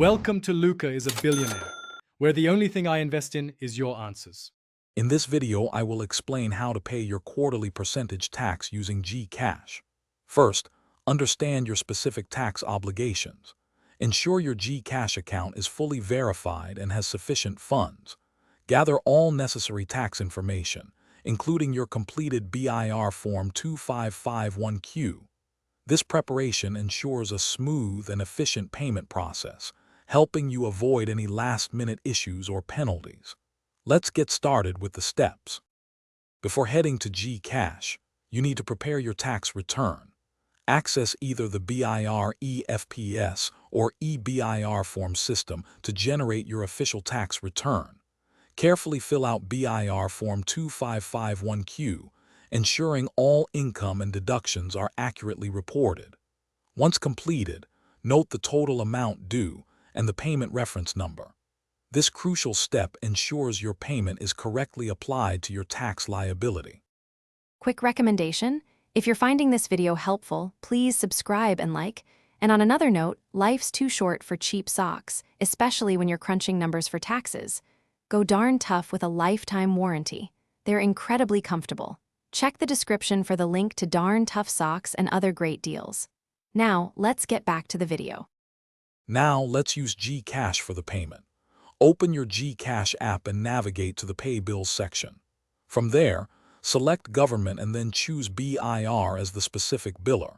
Welcome to Luca is a Billionaire, where the only thing I invest in is your answers. In this video, I will explain how to pay your quarterly percentage tax using Gcash. First, understand your specific tax obligations. Ensure your Gcash account is fully verified and has sufficient funds. Gather all necessary tax information, including your completed BIR Form 2551Q. This preparation ensures a smooth and efficient payment process, helping you avoid any last-minute issues or penalties. Let's get started with the steps. Before heading to Gcash, you need to prepare your tax return. Access either the BIR eFPS or eBIR form system to generate your official tax return. Carefully fill out BIR Form 2551Q, ensuring all income and deductions are accurately reported. Once completed, note the total amount due and the payment reference number. This crucial step ensures your payment is correctly applied to your tax liability. Quick recommendation: if you're finding this video helpful, please subscribe and like. And on another note, life's too short for cheap socks, especially when you're crunching numbers for taxes. Go darn tough with a lifetime warranty. They're incredibly comfortable. Check the description for the link to darn tough socks and other great deals. Now, let's get back to the video. Now, let's use Gcash for the payment. Open your Gcash app and navigate to the Pay Bills section. From there, select Government and then choose BIR as the specific biller.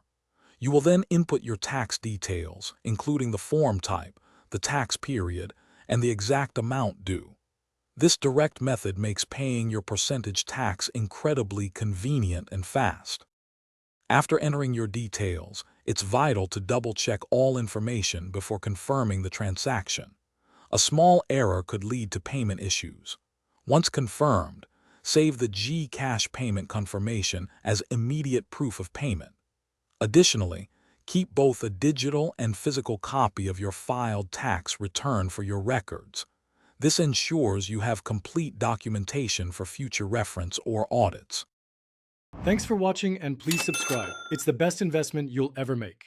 You will then input your tax details, including the form type, the tax period, and the exact amount due. This direct method makes paying your percentage tax incredibly convenient and fast. After entering your details, it's vital to double-check all information before confirming the transaction. A small error could lead to payment issues. Once confirmed, save the Gcash payment confirmation as immediate proof of payment. Additionally, keep both a digital and physical copy of your filed tax return for your records. This ensures you have complete documentation for future reference or audits. Thanks for watching and please subscribe. It's the best investment you'll ever make.